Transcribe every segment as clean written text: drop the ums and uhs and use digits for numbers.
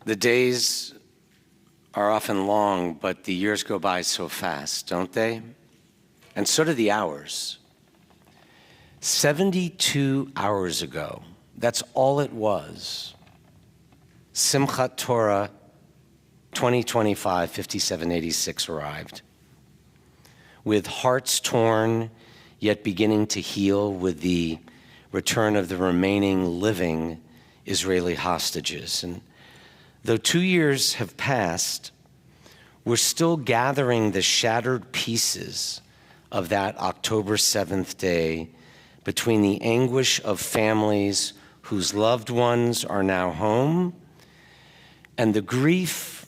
The days are often long, but the years go by so fast, don't they? And so do the hours. 72 hours ago, that's all it was. Simchat Torah 2025, 5786 arrived. With hearts torn, yet beginning to heal with the return of the remaining living Israeli hostages. And though 2 years have passed, we're still gathering the shattered pieces of that October 7th day between the anguish of families whose loved ones are now home and the grief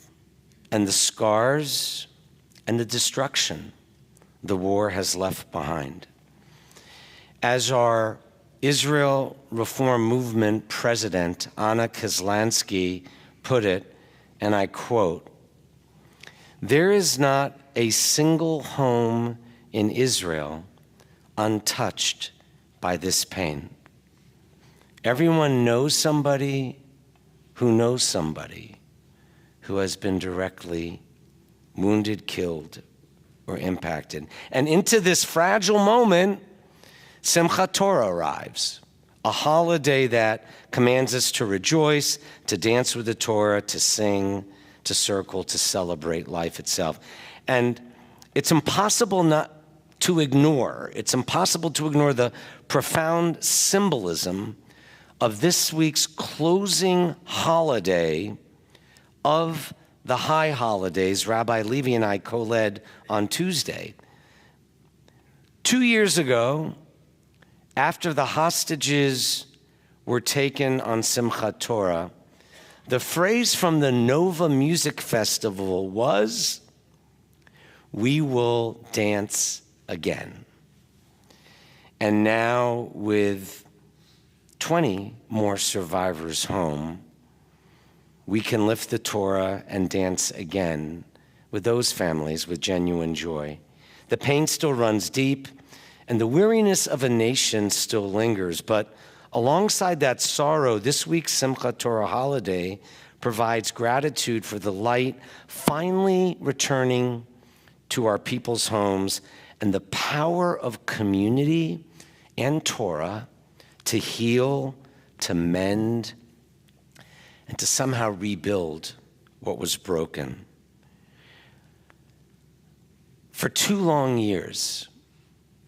and the scars and the destruction the war has left behind. As our Israel Reform Movement president, Anna Kozlansky, put it, and I quote, "There is not a single home in Israel untouched by this pain. Everyone knows somebody who has been directly wounded, killed, or impacted." And into this fragile moment, Simchat Torah arrives, a holiday that commands us to rejoice, to dance with the Torah, to sing, to circle, to celebrate life itself. And it's impossible to ignore the profound symbolism of this week's closing holiday of the high holidays Rabbi Levy and I co-led on Tuesday. 2 years ago, after the hostages were taken on Simchat Torah, the phrase from the Nova Music Festival was, "We will dance again." And now, with 20 more survivors home, we can lift the Torah and dance again with those families with genuine joy. The pain still runs deep, and the weariness of a nation still lingers. But alongside that sorrow, this week's Simchat Torah holiday provides gratitude for the light finally returning to our people's homes and the power of community and Torah to heal, to mend, and to somehow rebuild what was broken. For 2 long years,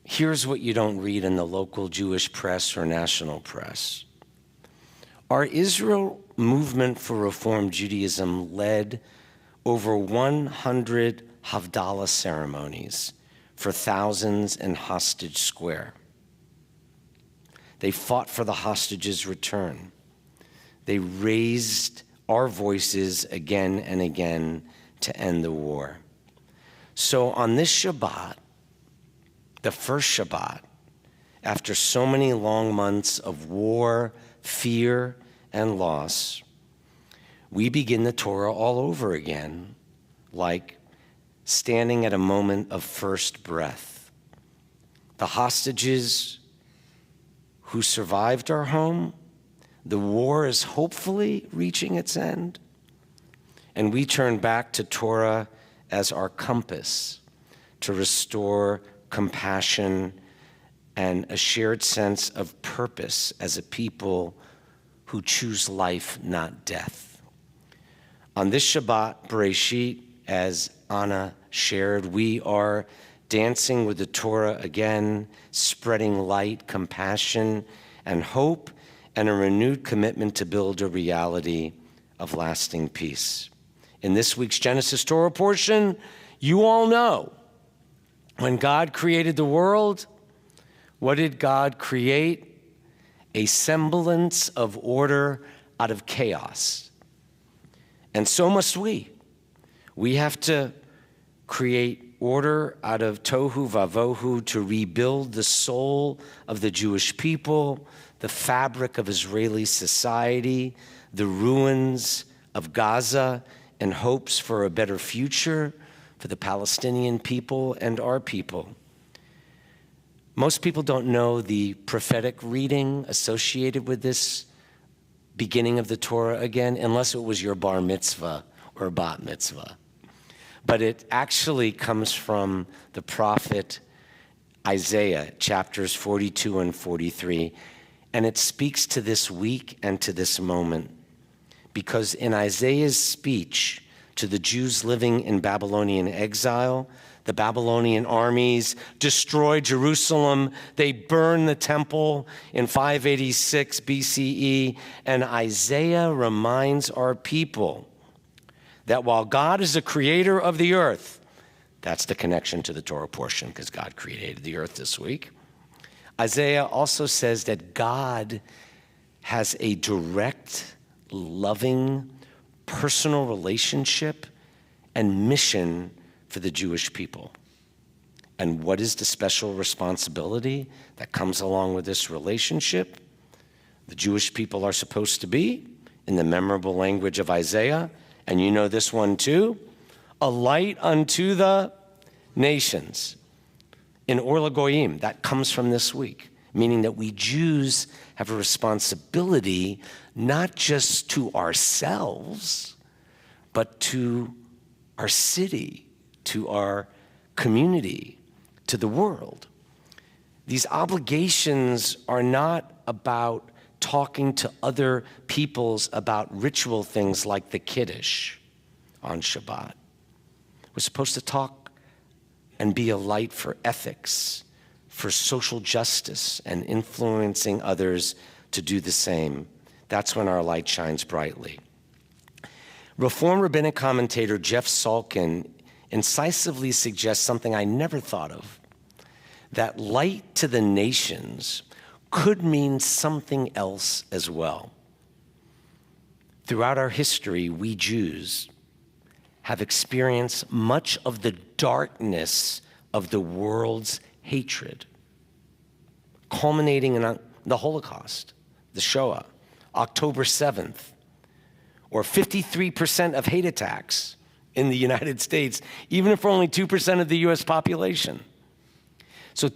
here's what you don't read in the local Jewish press or national press. Our Israel Movement for Reform Judaism led over 100 Havdalah ceremonies for thousands in Hostage Square. They fought for the hostages' return. They raised our voices again and again to end the war. So on this Shabbat, the first Shabbat, after so many long months of war, fear, and loss, we begin the Torah all over again, like standing at a moment of first breath. The hostages who survived our home, the war is hopefully reaching its end, and we turn back to Torah as our compass to restore compassion and a shared sense of purpose as a people who choose life, not death. On this Shabbat, Bereshit, as Anna shared, we are dancing with the Torah again, spreading light, compassion, and hope, and a renewed commitment to build a reality of lasting peace. In this week's Genesis Torah portion, you all know, when God created the world, what did God create? A semblance of order out of chaos. And so must we. We have to create order out of tohu vavohu to rebuild the soul of the Jewish people, the fabric of Israeli society, the ruins of Gaza, and hopes for a better future for the Palestinian people and our people. Most people don't know the prophetic reading associated with this beginning of the Torah again, unless it was your bar mitzvah or bat mitzvah. But it actually comes from the prophet Isaiah, chapters 42 and 43, and it speaks to this week and to this moment. Because in Isaiah's speech to the Jews living in Babylonian exile, the Babylonian armies destroy Jerusalem. They burn the temple in 586 BCE. And Isaiah reminds our people that while God is the creator of the earth, that's the connection to the Torah portion because God created the earth this week. Isaiah also says that God has a direct, loving, personal relationship and mission for the Jewish people. And what is the special responsibility that comes along with this relationship? The Jewish people are supposed to be, in the memorable language of Isaiah, and you know this one too, a light unto the nations. In Or Lagoyim, that comes from this week, meaning that we Jews have a responsibility not just to ourselves, but to our city, to our community, to the world. These obligations are not about talking to other peoples about ritual things like the Kiddush on Shabbat. We're supposed to talk and be a light for ethics, for social justice, and influencing others to do the same. That's when our light shines brightly. Reform rabbinic commentator Jeff Salkin incisively suggests something I never thought of, that light to the nations could mean something else as well. Throughout our history, we Jews have experienced much of the darkness of the world's hatred, culminating in the Holocaust, the Shoah, October 7th, or 53% of hate attacks in the United States, even if we're only 2% of the US population. So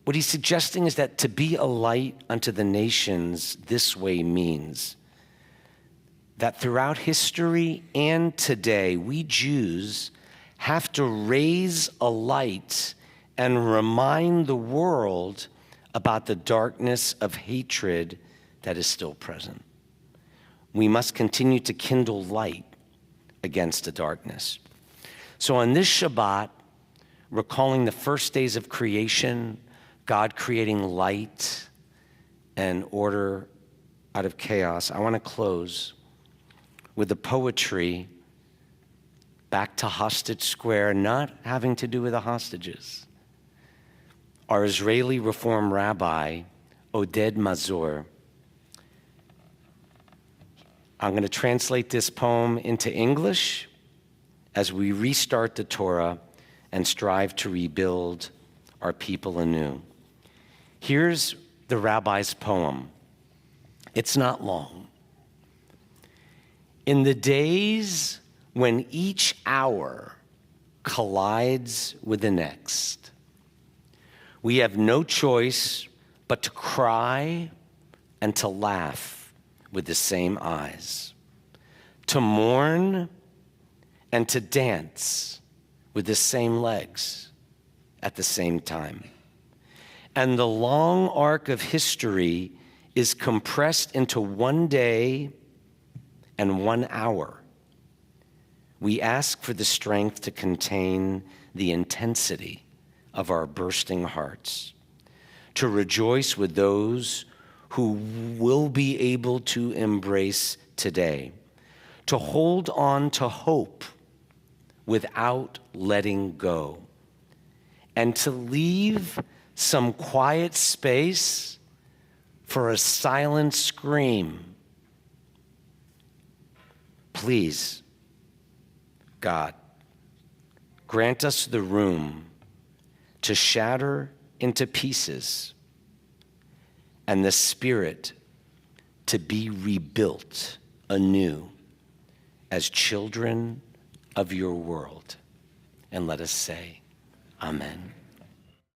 what he's suggesting is that to be a light unto the nations this way means that throughout history and today, we Jews have to raise a light and remind the world about the darkness of hatred that is still present. We must continue to kindle light against the darkness. So on this Shabbat, recalling the first days of creation, God creating light and order out of chaos, I want to close with the poetry back to Hostage Square, not having to do with the hostages. Our Israeli Reform Rabbi, Oded Mazur, I'm going to translate this poem into English as we restart the Torah and strive to rebuild our people anew. Here's the rabbi's poem. It's not long. In the days when each hour collides with the next, we have no choice but to cry and to laugh with the same eyes, to mourn and to dance with the same legs at the same time. And the long arc of history is compressed into one day and 1 hour. We ask for the strength to contain the intensity of our bursting hearts, to rejoice with those who will be able to embrace today, to hold on to hope without letting go, and to leave some quiet space for a silent scream. Please, God, grant us the room to shatter into pieces and the spirit to be rebuilt anew as children of your world. And let us say, Amen.